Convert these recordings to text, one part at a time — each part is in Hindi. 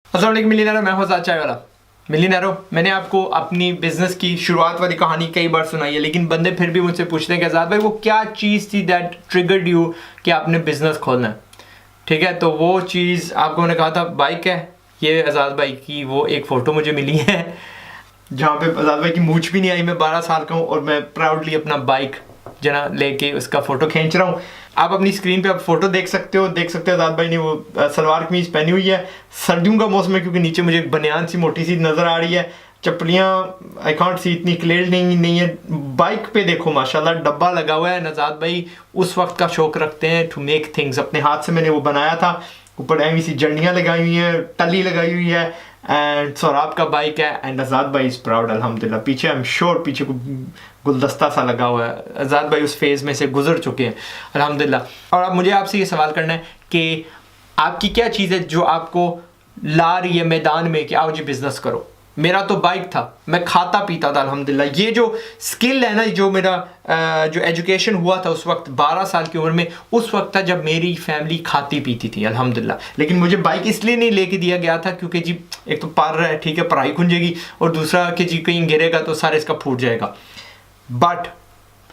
अस्सलाम वालेकुम मिलियनेरो, मैं हूं आज़ाद चाय वाला। मिलियनेरो, मैंने आपको अपनी बिजनेस की शुरुआत वाली कहानी कई बार सुनाई है, लेकिन बंदे फिर भी मुझसे पूछते हैं कि आज़ाद भाई वो क्या चीज़ थी दैट ट्रिगर्ड यू कि आपने बिजनेस खोलना है। ठीक है, तो वो चीज़ आपको मैंने कहा था बाइक है। ये आज़ाद भाई की वो एक फ़ोटो मुझे मिली है जहाँ पे आज़ाद भाई की मूछ भी नहीं आई। मैं 12 साल का हूँ और मैं प्राउडली अपना बाइक जना लेके उसका फ़ोटो खींच रहा हूँ। आप अपनी स्क्रीन पे आप फोटो देख सकते हो आज़ाद भाई ने वो सलवार कमीज पहनी हुई है। सर्दियों का मौसम है क्योंकि नीचे मुझे एक बनियान सी मोटी सी नज़र आ रही है। चप्पलियाँ आई कॉन्ट सी इतनी क्लियर नहीं है। बाइक पे देखो माशाल्लाह डब्बा लगा हुआ है। आज़ाद भाई उस वक्त का शौक रखते हैं टू मेक थिंग्स। अपने हाथ से मैंने वो बनाया था, ऊपर ऐसी सी जंडियाँ लगाई हुई हैं, टली लगाई हुई है एंड सौराब का बाइक है एंड आज़ाद भाई इज़ प्राउड अल्हम्दुलिल्लाह। पीछे आई एम श्योर पीछे को गुलदस्ता सा लगा हुआ है। आज़ाद भाई उस फेज़ में से गुजर चुके हैं अल्हम्दुलिल्लाह। और अब मुझे आपसे ये सवाल करना है कि आपकी क्या चीज़ है जो आपको ला रही है मैदान में कि आओ जी बिज़नेस करो। मेरा तो बाइक था, मैं खाता पीता था अल्हम्दुलिल्लाह। ये जो स्किल है ना, जो मेरा जो एजुकेशन हुआ था उस वक्त 12 साल की उम्र में, उस वक्त था जब मेरी फैमिली खाती पीती थी अल्हम्दुलिल्लाह। लेकिन मुझे बाइक इसलिए नहीं लेके दिया गया था क्योंकि जी एक तो पार है, ठीक है, पढ़ाई खुंजेगी, और दूसरा कि जी कहीं गिरेगा तो सारे इसका फूट जाएगा। बट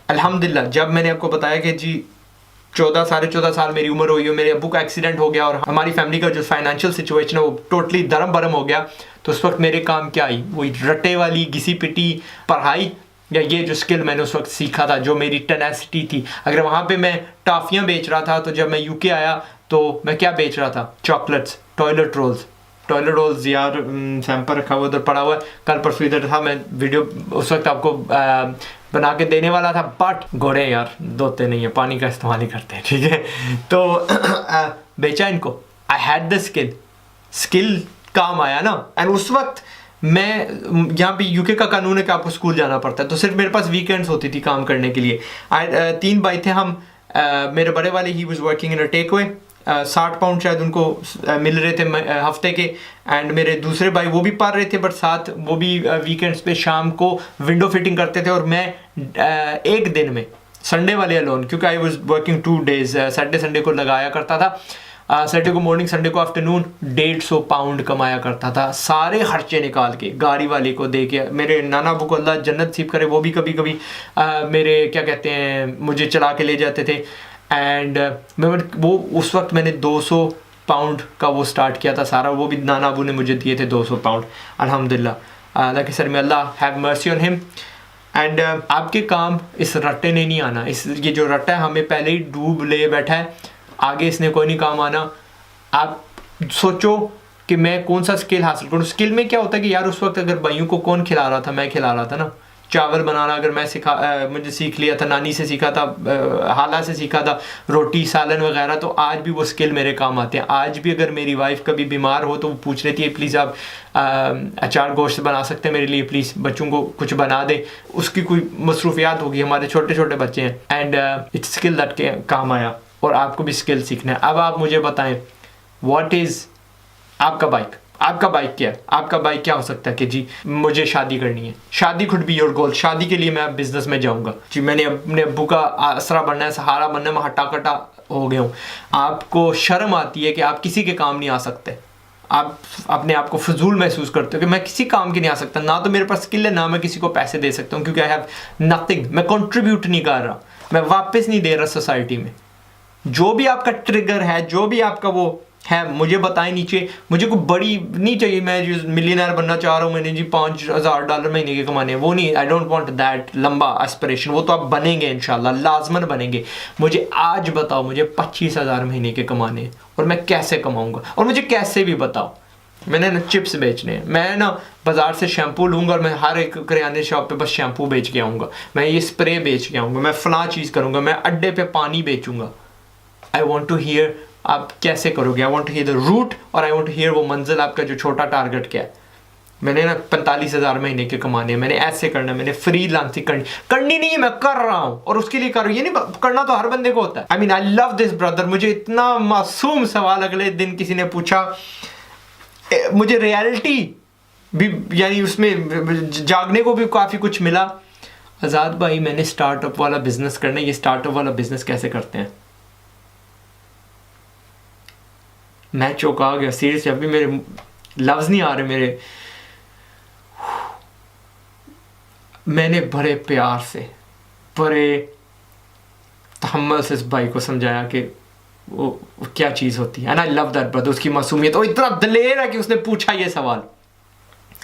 अल्हम्दुलिल्लाह जब मैंने आपको बताया कि जी 14 साढ़े 14 साल मेरी उम्र हुई है, मेरे अब्बू का एक्सीडेंट हो गया और हमारी फैमिली का जो फाइनेंशियल सिचुएशन है वो टोटली दरम बरम हो गया, तो उस वक्त मेरे काम क्या आई? वही रट्टे वाली घिसी पिटी पढ़ाई या ये जो स्किल मैंने उस वक्त सीखा था, जो मेरी टेनेसिटी थी। अगर वहाँ पे मैं टॉफ़ियाँ बेच रहा था तो जब मैं यूके आया तो मैं क्या बेच रहा था? चॉकलेट्स, टॉयलेट रोल्स यार, सैंपल रखा हुआ उधर पड़ा हुआ है, कल परसों इधर था। मैं वीडियो उस वक्त आपको बना के देने वाला था, बट घोड़े यार धोते नहीं है, पानी का इस्तेमाल ही करते हैं, ठीक है। तो बेचा इनको। आई हैड द स्किल काम आया ना। एंड उस वक्त मैं यहाँ पे यूके का कानून है कि आपको स्कूल जाना पड़ता है, तो सिर्फ मेरे पास वीकेंड्स होती थी काम करने के लिए। 3 भाई थे हम। मेरे बड़े वाले ही was working in a take away, 60 pound शायद उनको मिल रहे थे हफ्ते के। एंड मेरे दूसरे भाई वो भी पढ़ रहे थे, बट साथ वो भी वीकेंड्स पे शाम को विंडो फिटिंग करते थे। और मैं एक दिन में संडे वाले अलोन, क्योंकि I was working 2 days, Saturday Sunday को लगाया करता था। सैटरडे को मॉर्निंग, संडे को आफ्टरनून 150 पाउंड कमाया करता था, सारे खर्चे निकाल के गाड़ी वाले को दे के। मेरे नाना अबू को अल्लाह जन्नत नसीब करे, वो भी कभी कभी मेरे क्या कहते हैं मुझे चला के ले जाते थे। एंड मैं वो उस वक्त मैंने 200 पाउंड का वो स्टार्ट किया था सारा, वो भी नाना अबू ने मुझे दिए थे 200 पाउंड अल्हम्दुलिल्लाह। अल्लाह के सर में अल्लाह have mercy on him. And आपके काम इस रट्टे ने नहीं आना। इस ये जो रट्टा है हमें पहले ही डूब ले बैठा है, आगे इसने कोई नहीं काम आना। आप सोचो कि मैं कौन सा स्किल हासिल करूँ। स्किल में क्या होता है कि यार उस वक्त अगर भाइयों को कौन खिला रहा था? मैं खिला रहा था ना। चावल बनाना अगर मैं मुझे सीख लिया था, नानी से सीखा था, हाला से सीखा था, रोटी सालन वगैरह, तो आज भी वो स्किल मेरे काम आते हैं। आज भी अगर मेरी वाइफ कभी बीमार हो तो वो पूछ लेती है प्लीज़ आप अचार गोश्त बना सकते हैं मेरे लिए, प्लीज़ बच्चों को कुछ बना दे। उसकी कोई मसरूफियात होगी, हमारे छोटे छोटे बच्चे हैं। एंड इट्स स्किल दैट के काम आया, और आपको भी स्किल सीखना है। अब आप मुझे बताएं व्हाट इज़ आपका बाइक? आपका बाइक क्या है? आपका बाइक क्या हो सकता है कि जी मुझे शादी करनी है, शादी कुड बी योर गोल, शादी के लिए मैं बिजनेस में जाऊंगा जी, मैंने अपने अब्बू का आसरा बनना है, सहारा बनना है, मैं हट्टा कट्टा हो गया हूँ। आपको शर्म आती है कि आप किसी के काम नहीं आ सकते, आप अपने आप को फजूल महसूस करते हो कि मैं किसी काम के नहीं आ सकता, ना तो मेरे पास स्किल है, ना मैं किसी को पैसे दे सकता हूँ, क्योंकि आई हैव नथिंग। मैं कंट्रीब्यूट नहीं कर रहा, मैं वापस नहीं दे रहा सोसाइटी में। जो भी आपका ट्रिगर है, जो भी आपका वो है, मुझे बताएं नीचे। मुझे कोई बड़ी नहीं चाहिए, मैं जो मिलियनर बनना चाह रहा हूँ, मैंने जी $5000 महीने के कमाने, वो नहीं। आई डोंट वांट दैट लंबा एस्पिरेशन, वो तो आप बनेंगे इंशाल्लाह, लाजमन बनेंगे। मुझे आज बताओ मुझे 25,000 महीने के कमाने, और मैं कैसे कमाऊंगा, और मुझे कैसे भी बताओ। मैंने ना चिप्स बेचने हैं, मैं ना बाजार से शैम्पू लूँगा और मैं हर एक करियाने शॉप पे बस शैम्पू बेच के आऊँगा, मैं ये स्प्रे बेच के आऊँगा, मैं फलां चीज़ करूँगा, मैं अड्डे पे पानी बेचूँगा। आई वॉन्ट टू हियर आप कैसे करोगे, I want to hear the route, और आई वॉन्ट टू हियर वो मंजिल, आपका जो छोटा टारगेट क्या है। मैंने ना 45,000 महीने के कमाने हैं, मैंने ऐसे करना है, मैंने फ्रीलांसिंग करनी नहीं है, मैं कर रहा हूँ और उसके लिए कर रहा हूँ। ये नहीं करना तो हर बंदे को होता है। I mean I love this brother. मुझे इतना मासूम सवाल अगले दिन किसी ने पूछा, मुझे रियलिटी भी यानी उसमें जागने को भी काफ़ी कुछ मिला। आज़ाद भाई मैंने स्टार्टअप वाला बिजनेस करना है, ये स्टार्टअप वाला बिजनेस कैसे करते हैं? मैं चौंका गया सीरियसली। अभी मेरे लफ्ज़ नहीं आ रहे मेरे। मैंने बड़े प्यार से, बड़े तहम्मुल से इस भाई को समझाया कि वो क्या चीज़ होती है। And I love that brother, उसकी मासूमियत, और इतना दलेर है कि उसने पूछा ये सवाल।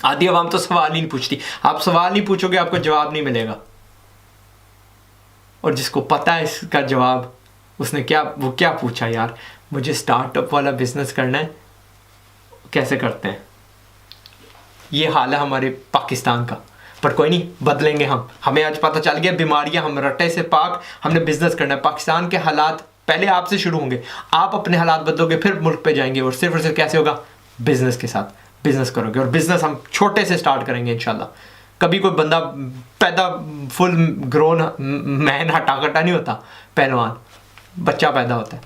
आधी आवाम तो सवाल ही नहीं पूछती, आप सवाल नहीं पूछोगे आपको जवाब नहीं मिलेगा। और जिसको पता है इसका जवाब, उसने वो क्या पूछा, यार मुझे स्टार्टअप वाला बिजनेस करना है, कैसे करते हैं। ये हाल है हमारे पाकिस्तान का, पर कोई नहीं, बदलेंगे हम। हमें आज पता चल गया बीमारियां, हम रट्टे से पाक, हमने बिजनेस करना है। पाकिस्तान के हालात पहले आपसे शुरू होंगे, आप अपने हालात बदलोगे फिर मुल्क पे जाएंगे। और सिर्फ कैसे होगा, बिजनेस के साथ बिजनेस करोगे। और बिजनेस हम छोटे से स्टार्ट करेंगे इंशाल्लाह। कभी कोई बंदा पैदा फुल ग्रोन मैन हटा कटा नहीं होता, पहलवान बच्चा पैदा होता है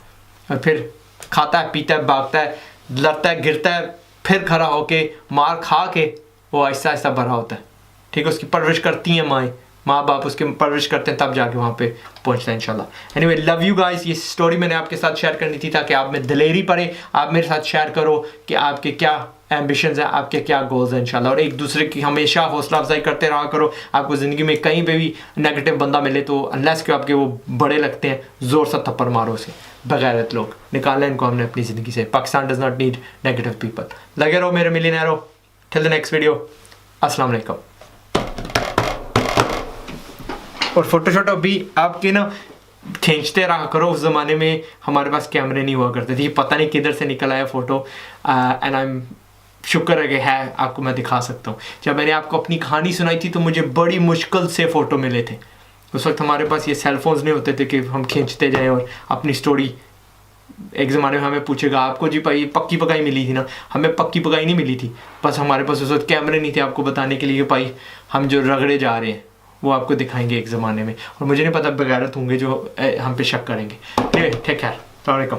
और फिर खाता है, पीता है, भागता है, लड़ता है, गिरता है, फिर खड़ा होके मार खा के वो आहिस्ता आहिस्ता बड़ा होता है। ठीक है, उसकी परवरिश करती हैं माँ बाप उसकी परवरिश करते हैं, तब जाके वहाँ पे पहुँचता है इंशाल्लाह। Anyway, love you guys. ये स्टोरी मैंने आपके साथ शेयर करनी थी ताकि आप में दिलेरी पड़े, आप मेरे साथ शेयर करो कि आपके क्या एम्बिशंस हैं, आपके क्या गोल्स हैं इंशाल्लाह। और एक दूसरे की हमेशा हौसला अफजाई करते रहा करो। आपको ज़िंदगी में कहीं पे भी नेगेटिव बंदा मिले तो अनलेस कि आपके वो बड़े लगते हैं, ज़ोर सा थप्पड़ मारो उसे। बगैरत लोग निकालें इनको हमने अपनी ज़िंदगी से। Pakistan does not need negative people. लगे रहो मेरे मिलियनेरो। टिल द नेक्स्ट वीडियो, अस्सलाम वालेकुम। और फोटोशॉट भी आपके ना खींचते रहा करो। उस ज़माने में हमारे पास कैमरे नहीं हुआ करते थे, पता नहीं किधर से निकल आया फ़ोटो। एंड आई एम शुक्र है कि है आपको मैं दिखा सकता हूँ। जब मैंने आपको अपनी कहानी सुनाई थी तो मुझे बड़ी मुश्किल से फ़ोटो मिले थे। उस वक्त हमारे पास ये सेलफोन्स नहीं होते थे कि हम खींचते जाएं और अपनी स्टोरी। एक ज़माने में हमें पूछेगा आपको जी भाई पक्की पकाई मिली थी ना, हमें पक्की पकाई नहीं मिली थी। बस हमारे पास उस वक्त कैमरे नहीं थे आपको बताने के लिए कि भाई हम जो रगड़े जा रहे हैं वो आपको दिखाएंगे एक ज़माने में। और मुझे नहीं पता बगैरत होंगे जो हम पे शक करेंगे। टेक केयर, अस्सलाम वालेकुम।